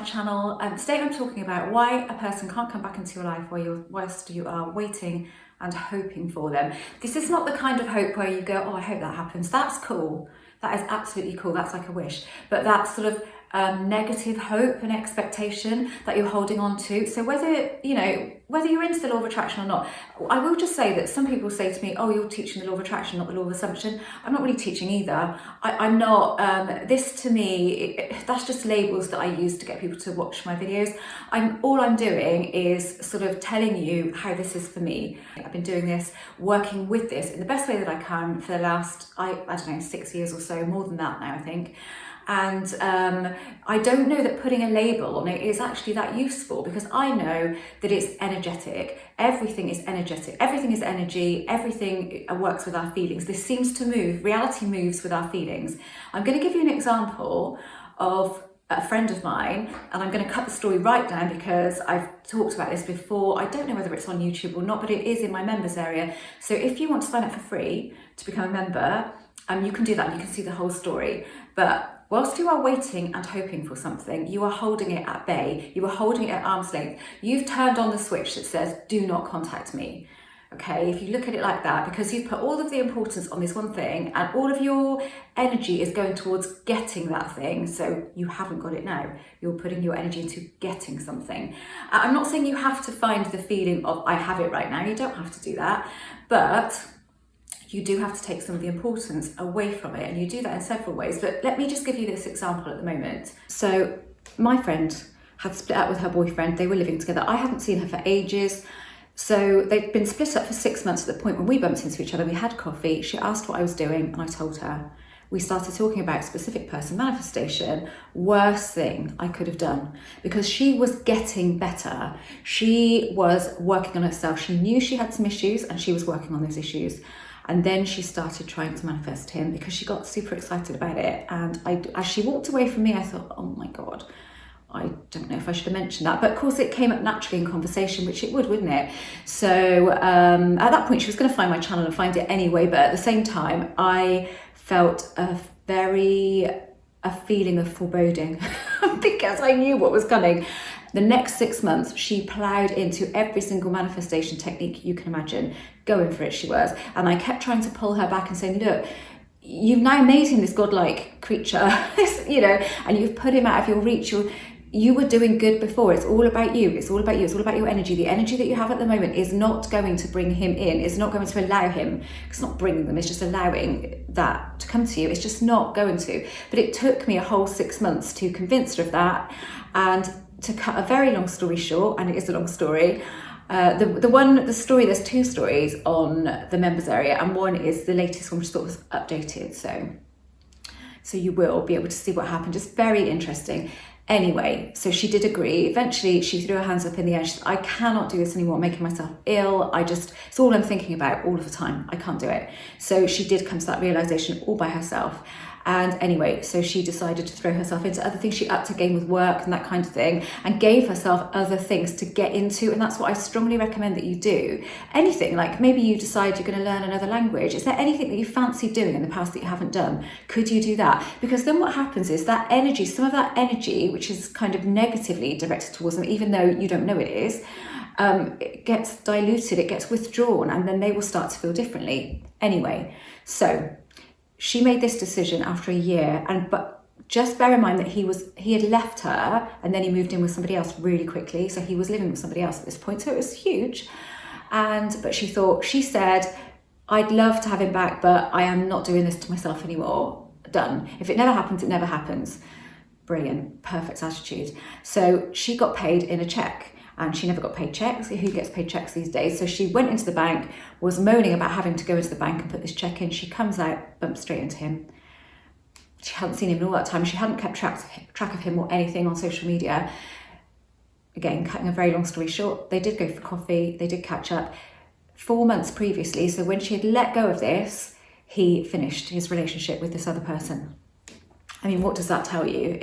channel. Today I'm talking about why a person can't come back into your life whilst you are waiting and hoping for them. This is not the kind of hope where you go, oh, I hope that happens. That's cool. That is absolutely cool. That's like a wish. But that's sort of negative hope and expectation that you're holding on to. So whether you're into the law of attraction or not, I will just say that some people say to me, oh, you're teaching the law of attraction, not the law of assumption. I'm not really teaching either. I'm not, this to me, that's just labels that I use to get people to watch my videos. All I'm doing is sort of telling you how this is for me. I've been doing this, working with this in the best way that I can for the last, I don't know, 6 years or so, more than that now, I think. And I don't know that putting a label on it is actually that useful, because I know that it's energetic. Everything is energetic. Everything is energy. Everything works with our feelings. This seems to move. Reality moves with our feelings. I'm going to give you an example of a friend of mine, and I'm going to cut the story right down because I've talked about this before. I don't know whether it's on YouTube or not, but it is in my members area. So if you want to sign up for free to become a member, you can do that and you can see the whole story. But whilst you are waiting and hoping for something, you are holding it at bay. You are holding it at arm's length. You've turned on the switch that says, do not contact me. Okay, if you look at it like that, because you've put all of the importance on this one thing and all of your energy is going towards getting that thing. So you haven't got it now. You're putting your energy into getting something. I'm not saying you have to find the feeling of, I have it right now. You don't have to do that. But you do have to take some of the importance away from it, and you do that in several ways. But let me just give you this example at the moment. So my friend had split up with her boyfriend. They were living together. I hadn't seen her for ages. So they'd been split up for 6 months at the point when we bumped into each other. We had coffee. She asked what I was doing and I told her. We started talking about specific person manifestation. Worst thing I could have done, because she was getting better. She was working on herself. She knew she had some issues and she was working on those issues. And then she started trying to manifest him because she got super excited about it. And as she walked away from me, I thought, oh my God, I don't know if I should have mentioned that. But of course it came up naturally in conversation, which it would, wouldn't it? So at that point she was going to find my channel and find it anyway. But at the same time, I felt a feeling of foreboding because I knew what was coming. The next 6 months, she ploughed into every single manifestation technique you can imagine. Going for it, she was. And I kept trying to pull her back and saying, look, you've now made him this godlike creature, and you've put him out of your reach. You were doing good before. It's all about you. It's all about you. It's all about your energy. The energy that you have at the moment is not going to bring him in. It's not going to allow him. It's not bringing them. It's just allowing that to come to you. It's just not going to. But it took me a whole 6 months to convince her of that. And to cut a very long story short, and it is a long story, there's 2 stories on the members area, and one is the latest one, which sort of updated. So you will be able to see what happened. Just very interesting. Anyway, so she did agree. Eventually she threw her hands up in the air. She said, I cannot do this anymore, making myself ill. It's all I'm thinking about all of the time. I can't do it. So she did come to that realization all by herself. And anyway, so she decided to throw herself into other things. She upped her game with work and that kind of thing, and gave herself other things to get into. And that's what I strongly recommend that you do. Anything, like maybe you decide you're going to learn another language. Is there anything that you fancy doing in the past that you haven't done? Could you do that? Because then what happens is that energy, some of that energy, which is kind of negatively directed towards them, even though you don't know it is, it gets diluted, it gets withdrawn, and then they will start to feel differently. Anyway, so she made this decision after a year, but just bear in mind that he had left her and then he moved in with somebody else really quickly. So he was living with somebody else at this point. So it was huge. But she said, I'd love to have him back, but I am not doing this to myself anymore. Done. If it never happens, it never happens. Brilliant. Perfect attitude. So she got paid in a check. And she never got paid checks. Who gets paid checks these days? So she went into the bank, was moaning about having to go into the bank and put this check in. She comes out, bumps straight into him. She hadn't seen him in all that time. She hadn't kept track of him or anything on social media. Again, cutting a very long story short, they did go for coffee. They did catch up 4 months previously. So when she had let go of this, he finished his relationship with this other person. I mean, what does that tell you?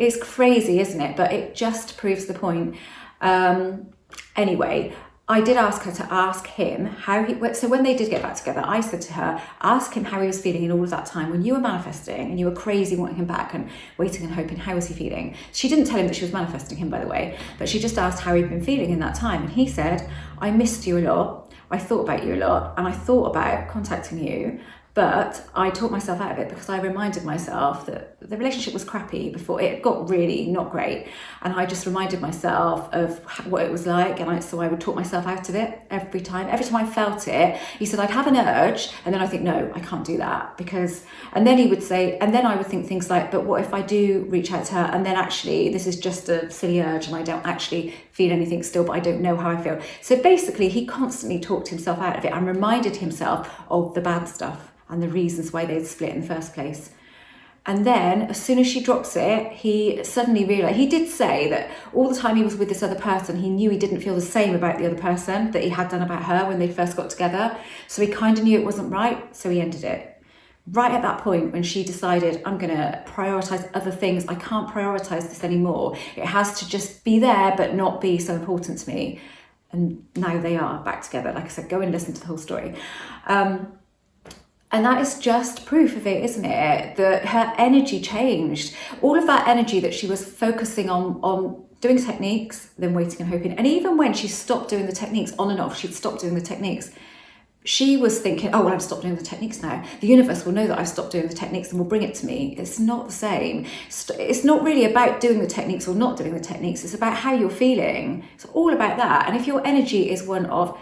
It's crazy, isn't it? But it just proves the point. Anyway, I did ask her to ask him how he, so when they did get back together, I said to her, ask him how he was feeling in all of that time when you were manifesting and you were crazy wanting him back and waiting and hoping. How was he feeling? She didn't tell him that she was manifesting him, by the way, but she just asked how he'd been feeling in that time. And he said, I missed you a lot. I thought about you a lot, and I thought about contacting you, but I talked myself out of it because I reminded myself that the relationship was crappy before it got really not great. And I just reminded myself of what it was like. And so I would talk myself out of it every time. Every time I felt it, he said, I'd have an urge. And then I think, no, I can't do that because, and then he would say, and then I would think things like, but what if I do reach out to her? And then actually this is just a silly urge and I don't actually feel anything still, but I don't know how I feel. So basically he constantly talked himself out of it and reminded himself of the bad stuff and the reasons why they'd split in the first place. And then as soon as she drops it, he suddenly realised, he did say that all the time he was with this other person, he knew he didn't feel the same about the other person that he had done about her when they first got together. So he kind of knew it wasn't right, so he ended it. Right at that point when she decided, I'm going to prioritise other things, I can't prioritise this anymore. It has to just be there, but not be so important to me. And now they are back together. Like I said, go and listen to the whole story. And that is just proof of it, isn't it? That her energy changed. All of that energy that she was focusing on doing techniques, then waiting and hoping. And even when she stopped doing the techniques on and off, she'd stopped doing the techniques. She was thinking, oh, well, I've stopped doing the techniques now. The universe will know that I've stopped doing the techniques and will bring it to me. It's not the same. It's not really about doing the techniques or not doing the techniques. It's about how you're feeling. It's all about that. And if your energy is one of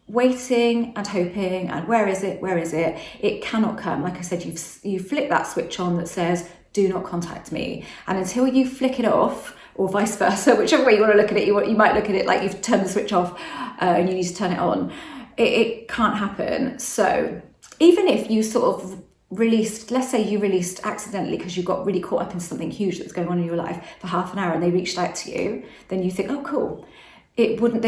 waiting and hoping and where is it, it cannot come. Like I said, you flick that switch on that says do not contact me, and until you flick it off, or vice versa, whichever way you want to look at it, you might look at it like you've turned the switch off and you need to turn it on. It can't happen. So even if you sort of released, let's say you released accidentally because you got really caught up in something huge that's going on in your life for half an hour and they reached out to you, then you think, oh cool. It wouldn't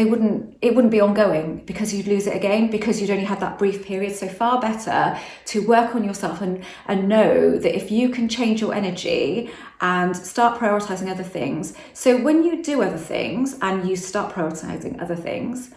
be ongoing because you'd lose it again because you'd only had that brief period. So far better to work on yourself and know that if you can change your energy and start prioritizing other things. So when you do other things and you start prioritizing other things,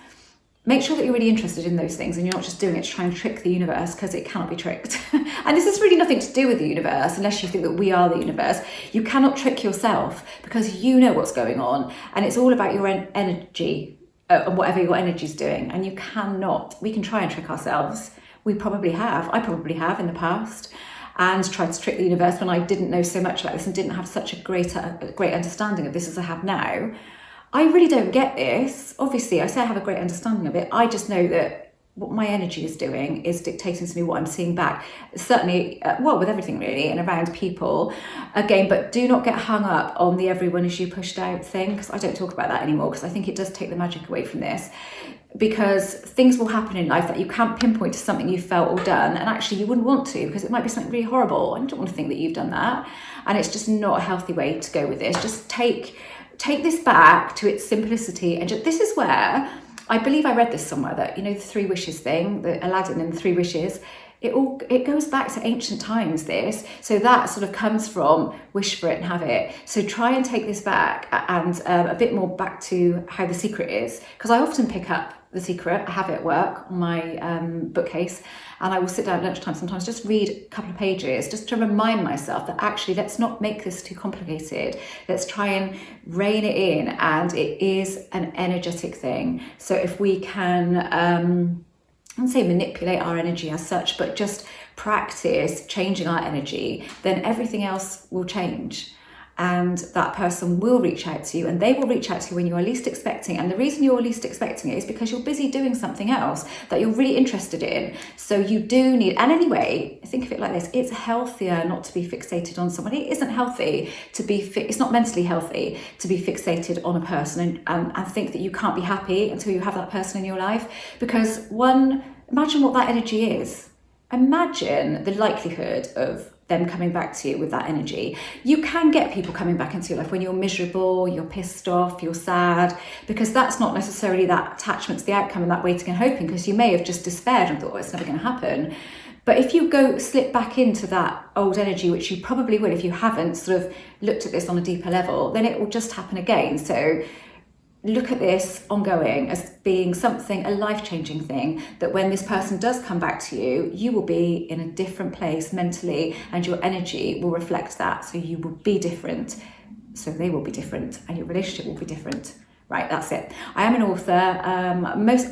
make sure that you're really interested in those things and you're not just doing it to try and trick the universe, because it cannot be tricked. And this has really nothing to do with the universe unless you think that we are the universe. You cannot trick yourself because you know what's going on, and it's all about your energy and whatever your energy is doing. And you cannot, we can try and trick ourselves. I probably have in the past, and tried to trick the universe when I didn't know so much about this and didn't have such a great understanding of this as I have now. I really don't get this. Obviously, I say I have a great understanding of it. I just know that what my energy is doing is dictating to me what I'm seeing back. Certainly, with everything really, and around people. Again, but do not get hung up on the everyone is you pushed out thing, because I don't talk about that anymore, because I think it does take the magic away from this. Because things will happen in life that you can't pinpoint to something you felt or done, and actually you wouldn't want to, because it might be something really horrible, and you don't want to think that you've done that. And it's just not a healthy way to go with this. Just take this back to its simplicity, and this is where I believe I read this somewhere, that the 3 wishes thing, the Aladdin and the 3 wishes, it goes back to ancient times, this. So that sort of comes from wish for it and have it. So try and take this back and a bit more back to how The Secret is, because I often pick up The Secret. I have it at work on my bookcase, and I will sit down at lunchtime sometimes, just read a couple of pages, just to remind myself that actually let's not make this too complicated. Let's try and rein it in, and it is an energetic thing. So if we can, I wouldn't say manipulate our energy as such, but just practice changing our energy, then everything else will change. And that person will reach out to you, and they will reach out to you when you are least expecting. And the reason you're least expecting it is because you're busy doing something else that you're really interested in. So you do need, and anyway, think of it like this, it's healthier not to be fixated on someone. It isn't healthy to be, it's not mentally healthy to be fixated on a person and think that you can't be happy until you have that person in your life. Because imagine what that energy is. Imagine the likelihood of them coming back to you with that energy. You can get people coming back into your life when you're miserable, you're pissed off, you're sad, because that's not necessarily that attachment to the outcome and that waiting and hoping, because you may have just despaired and thought, oh, it's never going to happen. But if you slip back into that old energy, which you probably will if you haven't sort of looked at this on a deeper level, then it will just happen again. So look at this ongoing as being something, a life-changing thing, that when this person does come back to you, you will be in a different place mentally, and your energy will reflect that. So you will be different, so they will be different, and your relationship will be different. Right, that's it. I am an author.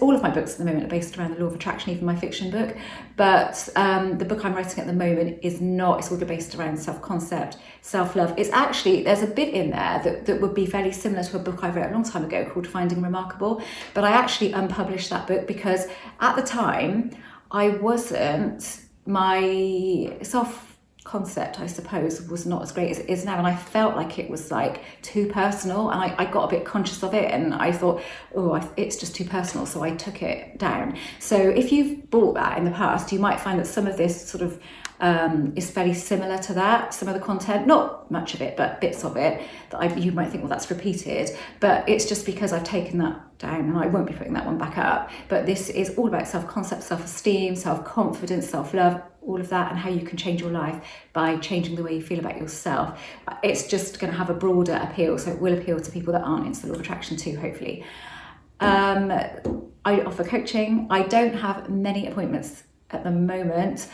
All of my books at the moment are based around the law of attraction, even my fiction book. But the book I'm writing at the moment is not. It's all based around self-concept, self-love. It's actually, there's a bit in there that would be fairly similar to a book I wrote a long time ago called Finding Remarkable. But I actually unpublished that book because at the time I wasn't, my concept, I suppose, was not as great as it is now, and I felt like it was like too personal, and I got a bit conscious of it, and I thought, it's just too personal, so I took it down. So if you've bought that in the past, you might find that some of this sort of is fairly similar to that. Some of the content, not much of it, but bits of it that you might think, well, that's repeated, but it's just because I've taken that down, and I won't be putting that one back up. But this is all about self-concept, self-esteem, self-confidence, self-love, all of that, and how you can change your life by changing the way you feel about yourself. It's just going to have a broader appeal, so it will appeal to people that aren't into the law of attraction too, hopefully. I offer coaching. I don't have many appointments at the moment.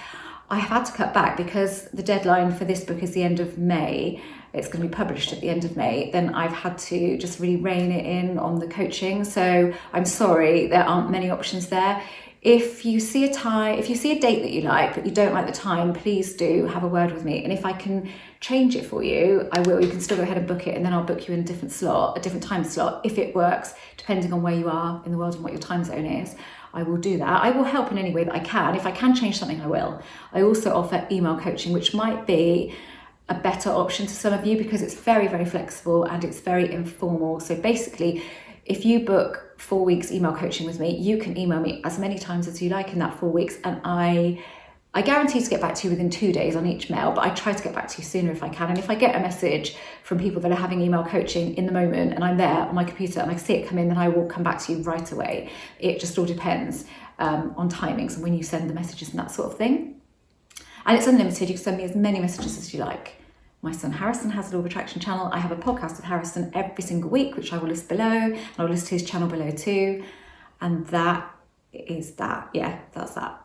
I have had to cut back because the deadline for this book is the end of May. It's going to be published at the end of May. Then I've had to just really rein it in on the coaching. So I'm sorry, there aren't many options there. If you see a date that you like, but you don't like the time, please do have a word with me. And if I can change it for you, I will. You can still go ahead and book it, and then I'll book you in a different time slot, if it works, depending on where you are in the world and what your time zone is. I will do that. I will help in any way that I can. If I can change something, I will. I also offer email coaching, which might be a better option to some of you because it's very, very flexible and it's very informal. So basically, if you book 4 weeks email coaching with me, you can email me as many times as you like in that 4 weeks, and I guarantee to get back to you within 2 days on each mail, but I try to get back to you sooner if I can. And if I get a message from people that are having email coaching in the moment and I'm there on my computer and I see it come in, then I will come back to you right away. It just all depends on timings and when you send the messages and that sort of thing. And it's unlimited. You can send me as many messages as you like. My son Harrison has a Law of Attraction channel. I have a podcast with Harrison every single week, which I will list below. And I'll list his channel below too. And that is that. Yeah, that's that.